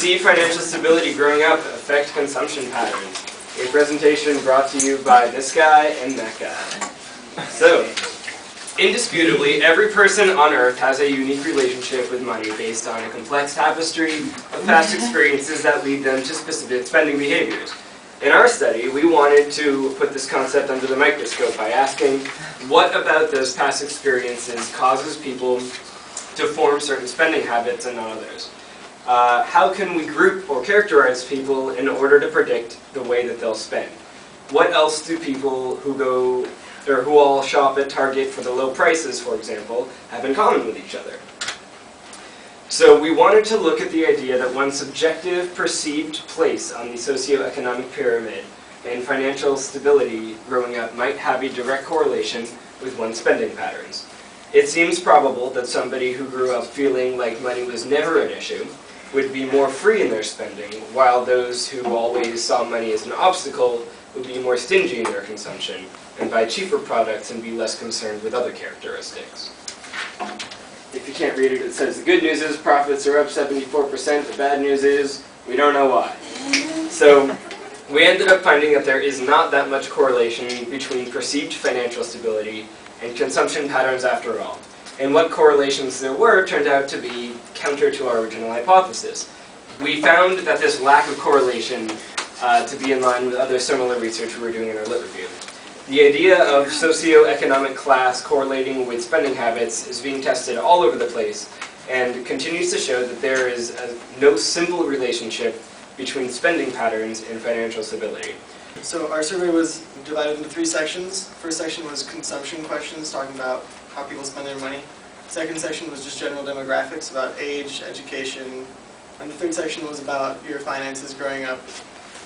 perceive financial stability growing up affect consumption patterns. A presentation brought to you by this guy and that guy. So, indisputably, every person on Earth has a unique relationship with money based on a complex tapestry of past experiences that lead them to specific spending behaviors. In our study, we wanted to put this concept under the microscope by asking, what about those past experiences causes people to form certain spending habits and not others? How can we group or characterize people in order to predict the way that they'll spend? What else do people who all shop at Target for the low prices, for example, have in common with each other? So we wanted to look at the idea that one's subjective perceived place on the socioeconomic pyramid and financial stability growing up might have a direct correlation with one's spending patterns. It seems probable that somebody who grew up feeling like money was never an issue would be more free in their spending, while those who always saw money as an obstacle would be more stingy in their consumption and buy cheaper products and be less concerned with other characteristics. If you can't read it, it says the good news is profits are up 74%, the bad news is we don't know why. So we ended up finding that there is not that much correlation between perceived financial stability and consumption patterns after all. And what correlations there were turned out to be counter to our original hypothesis. We found that this lack of correlation to be in line with other similar research we were doing in our lit review. The idea of socioeconomic class correlating with spending habits is being tested all over the place and continues to show that there is no simple relationship between spending patterns and financial stability. So our survey was divided into 3 sections. First section was consumption questions, talking about how people spend their money. Second section was just general demographics about age, education. And the third section was about your finances growing up.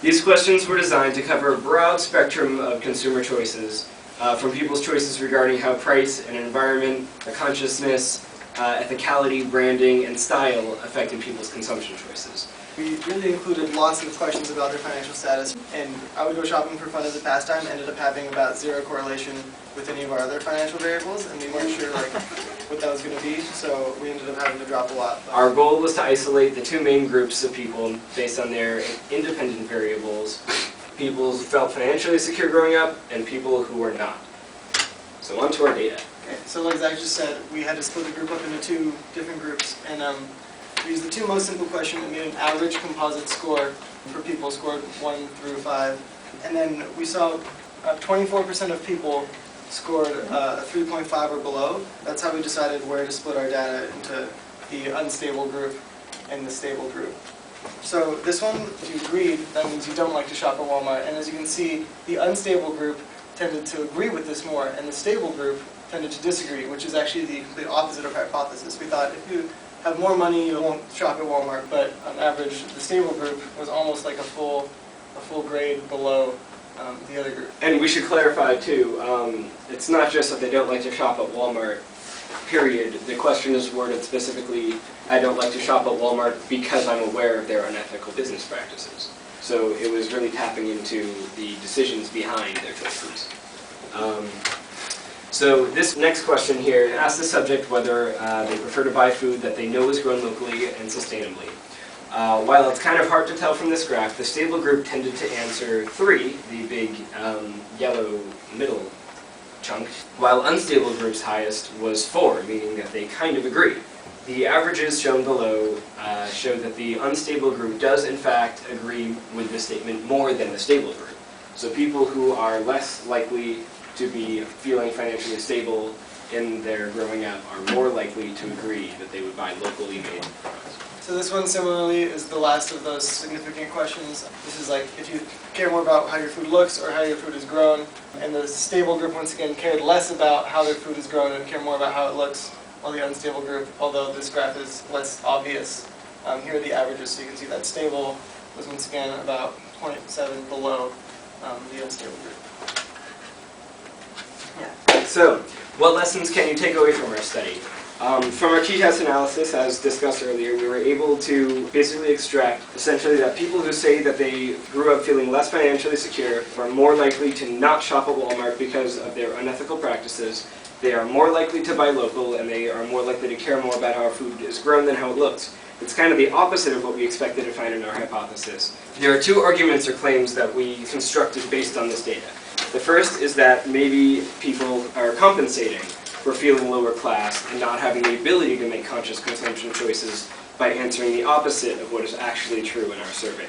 These questions were designed to cover a broad spectrum of consumer choices, from people's choices regarding how price and environment, consciousness, ethicality, branding, and style affected people's consumption choices. We really included lots of questions about their financial status, and I would go shopping for fun as a pastime, ended up having about 0 correlation with any of our other financial variables, and we weren't sure what that was going to be, so we ended up having to drop a lot. Our goal was to isolate the 2 main groups of people based on their independent variables, people who felt financially secure growing up, and people who were not. So on to our data. Okay, so like Zach just said, we had to split the group up into 2 different groups, and we used the 2 most simple questions and made an average composite score for people scored 1 through 5. And then we saw 24% of people scored 3.5 or below. That's how we decided where to split our data into the unstable group and the stable group. So this one, if you agreed, that means you don't like to shop at Walmart. And as you can see, the unstable group tended to agree with this more, and the stable group tended to disagree, which is actually the complete opposite of our hypothesis. We thought if you have more money, you won't shop at Walmart, but on average, the stable group was almost like a full grade below the other group. And we should clarify too, it's not just that they don't like to shop at Walmart, period. The question is worded specifically, I don't like to shop at Walmart because I'm aware of their unethical business practices. So it was really tapping into the decisions behind their choices. So this next question here asks the subject whether they prefer to buy food that they know is grown locally and sustainably. While it's kind of hard to tell from this graph, the stable group tended to answer 3, the big yellow middle chunk, while unstable group's highest was 4, meaning that they kind of agree. The averages shown below show that the unstable group does in fact agree with the statement more than the stable group. So people who are less likely to be feeling financially stable in their growing up are more likely to agree that they would buy locally made products. So this one similarly is the last of those significant questions. This is like if you care more about how your food looks or how your food is grown. And the stable group once again cared less about how their food is grown and care more about how it looks, while the unstable group, although this graph is less obvious, here are the averages, so you can see that stable was once again about 0.7 below the unstable group. Yeah. So, what lessons can you take away from our study? From our t-test analysis, as discussed earlier, we were able to basically extract essentially that people who say that they grew up feeling less financially secure are more likely to not shop at Walmart because of their unethical practices. They are more likely to buy local, and they are more likely to care more about how our food is grown than how it looks. It's kind of the opposite of what we expected to find in our hypothesis. There are two arguments or claims that we constructed based on this data. The first is that maybe people are compensating for feeling lower class and not having the ability to make conscious consumption choices by answering the opposite of what is actually true in our survey.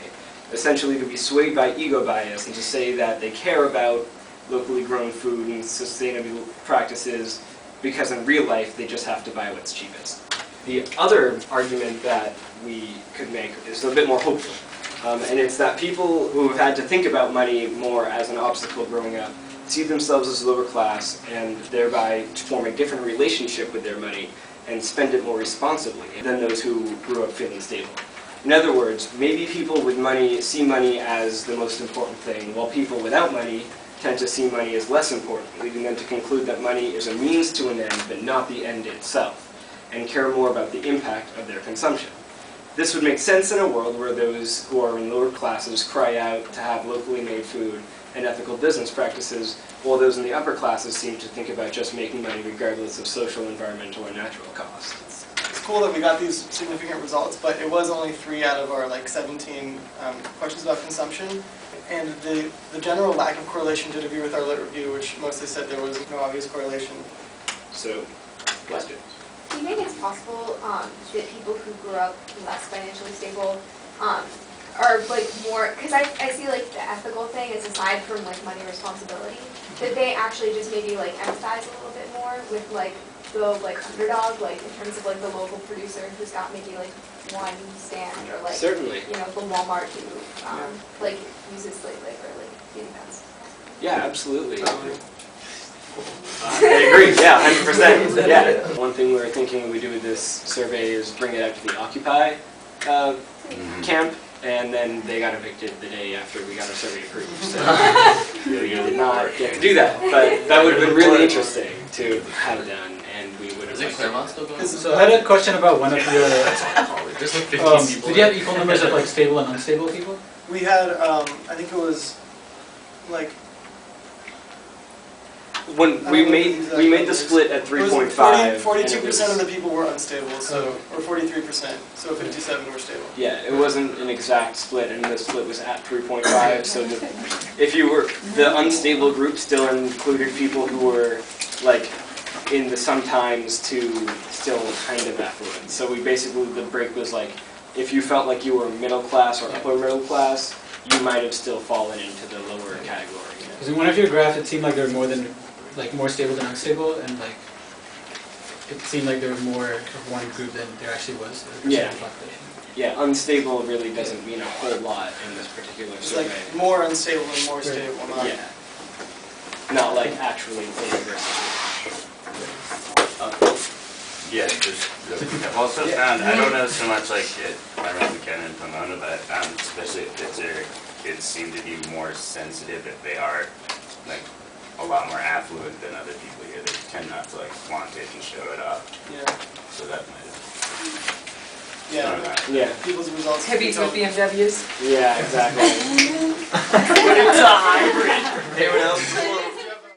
Essentially to be swayed by ego bias and to say that they care about locally grown food and sustainable practices because in real life they just have to buy what's cheapest. The other argument that we could make is a bit more hopeful, and it's that people who have had to think about money more as an obstacle growing up see themselves as lower class and thereby form a different relationship with their money and spend it more responsibly than those who grew up feeling stable. In other words, maybe people with money see money as the most important thing, while people without money tend to see money as less important, leading them to conclude that money is a means to an end but not the end itself, and care more about the impact of their consumption. This would make sense in a world where those who are in lower classes cry out to have locally made food and ethical business practices, while those in the upper classes seem to think about just making money regardless of social, environmental, or natural costs. It's cool that we got these significant results, but it was only 3 out of our 17 questions about consumption. And the general lack of correlation did agree with our lit review, which mostly said there was no obvious correlation. So, questions? Do you think it's possible that people who grew up less financially stable are more, because I see the ethical thing is aside from money responsibility, that they actually just maybe empathize a little bit more with the underdog, in terms of the local producer who's got maybe one stand, or Certainly. The Walmart who uses slave labor. Do you think that's Yeah, absolutely. I agree, yeah, 100%. Yeah. One thing we were thinking we do with this survey is bring it out to the Occupy camp, and then they got evicted the day after we got our survey approved. So we did not get to do that, but that would have been really interesting to have done, and we would have. So I had a question about one of your. There's 15 people. Did you have equal numbers of stable and unstable people? We had, I think it was when we made the split at 3.5. 42% of the people were unstable, so or 43%, so 57 were stable. Yeah, it wasn't an exact split, and the split was at 3.5. So if you were the unstable group, still included people who were in the sometimes to still kind of affluent. So we basically the break was if you felt like you were middle class or upper middle class, you might have still fallen into the lower category. Because in one of your graphs, it seemed like there were more than more stable than unstable, and it seemed like there was more of one group than there actually was in the percent of the population. Yeah, unstable really doesn't mean a whole lot in this particular survey. It's more unstable and more stable, not. Yeah. Not actually A versus. Yeah, I've also found, I don't know so much around McKenna and Pomona, but especially at Pitzer, kids seem to be more sensitive if they are a lot more affluent than other people here. They tend not to flaunt it and show it off. Yeah. So that might have. Yeah. People's results. Hippies with BMWs. Yeah, exactly. It's a hybrid. Anyone else?